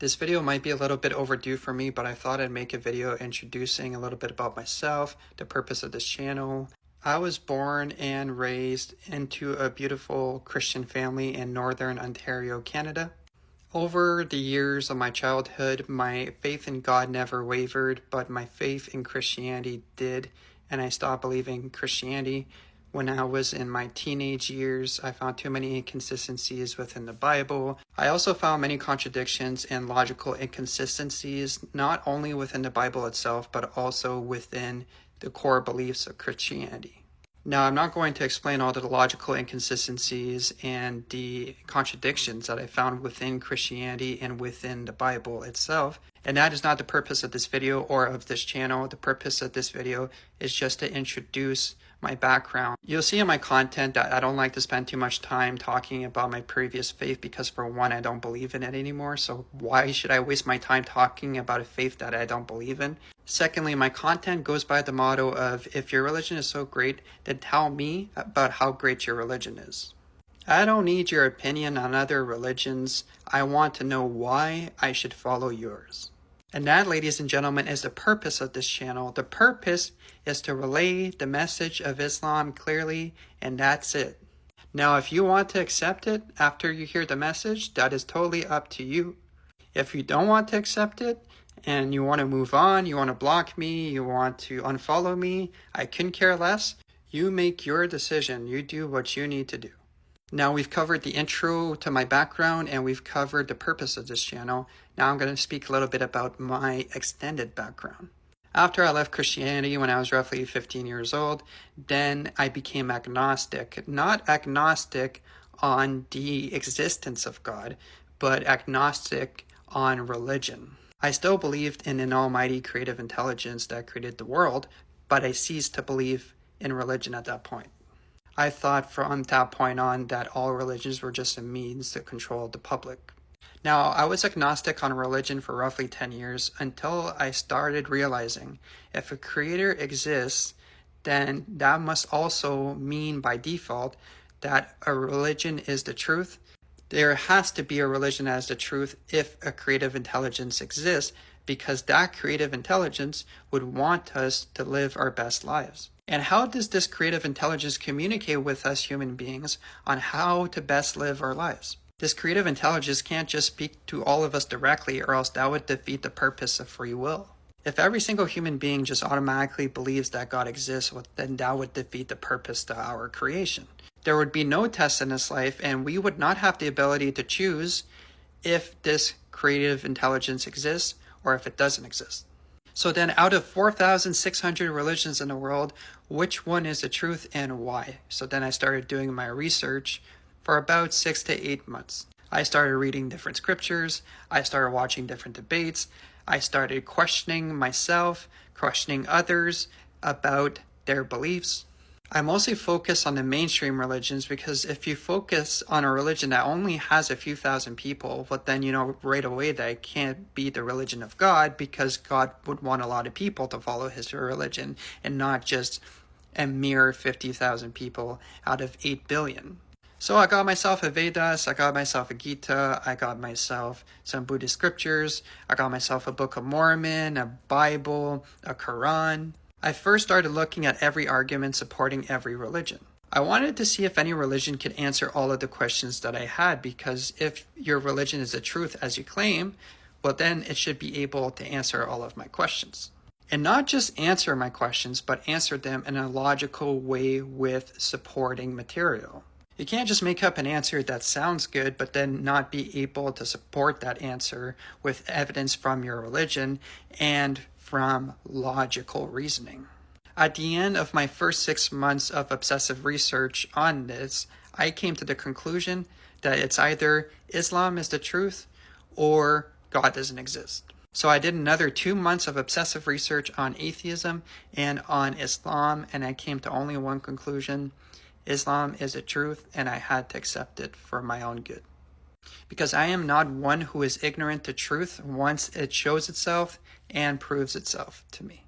This video might be a little bit overdue for me, but I thought I'd make a video introducing a little bit about myself, the purpose of this channel. I was born and raised into a beautiful Christian family in Northern Ontario, Canada. Over the years of my childhood, my faith in God never wavered, but my faith in Christianity did, and I stopped believing Christianity. When I was in my teenage years, I found too many inconsistencies within the Bible. I also found many contradictions and logical inconsistencies, not only within the Bible itself, but also within the core beliefs of Christianity. Now, I'm not going to explain all the logical inconsistencies and the contradictions that I found within Christianity and within the Bible itself. And that is not the purpose of this video or of this channel. The purpose of this video is just to introduce my background. You'll see in my content that I don't like to spend too much time talking about my previous faith because, for one, I don't believe in it anymore. So why should I waste my time talking about a faith that I don't believe in? Secondly, my content goes by the motto of, if your religion is so great, then tell me about how great your religion is. I don't need your opinion on other religions. I want to know why I should follow yours. And that, ladies and gentlemen, is the purpose of this channel. The purpose is to relay the message of Islam clearly, and that's it. Now, if you want to accept it after you hear the message, that is totally up to you. If you don't want to accept it, and you want to move on, you want to block me, you want to unfollow me, I couldn't care less. You make your decision. You do what you need to do. Now, we've covered the intro to my background and we've covered the purpose of this channel. Now I'm going to speak a little bit about my extended background. After I left Christianity when I was roughly 15 years old, then I became agnostic. Not agnostic on the existence of God, but agnostic on religion. I still believed in an almighty creative intelligence that created the world, but I ceased to believe in religion at that point. I thought from that point on that all religions were just a means to control the public. Now, I was agnostic on religion for roughly 10 years until I started realizing if a creator exists, then that must also mean by default that a religion is the truth. There has to be a religion as the truth if a creative intelligence exists, because that creative intelligence would want us to live our best lives. And how does this creative intelligence communicate with us human beings on how to best live our lives? This creative intelligence can't just speak to all of us directly, or else that would defeat the purpose of free will. If every single human being just automatically believes that God exists, then that would defeat the purpose to our creation. There would be no tests in this life, and we would not have the ability to choose if this creative intelligence exists or if it doesn't exist. So then, out of 4,600 religions in the world, which one is the truth and why? So then I started doing my research for about 6 to 8 months. I started reading different scriptures. I started watching different debates. I started questioning myself, questioning others about their beliefs. I mostly focus on the mainstream religions because if you focus on a religion that only has a few thousand people, well then you know right away that it can't be the religion of God, because God would want a lot of people to follow his religion and not just a mere 50,000 people out of 8 billion. So I got myself a Vedas, I got myself a Gita, I got myself some Buddhist scriptures, I got myself a Book of Mormon, a Bible, a Quran. I first started looking at every argument supporting every religion. I wanted to see if any religion could answer all of the questions that I had, because if your religion is the truth as you claim, well then it should be able to answer all of my questions. And not just answer my questions, but answer them in a logical way with supporting material. You can't just make up an answer that sounds good, but then not be able to support that answer with evidence from your religion and from logical reasoning. At the end of my first 6 months of obsessive research on this, I came to the conclusion that it's either Islam is the truth or God doesn't exist. So I did another 2 months of obsessive research on atheism and on Islam, and I came to only one conclusion: Islam is the truth, and I had to accept it for my own good. Because I am not one who is ignorant to truth once it shows itself and proves itself to me.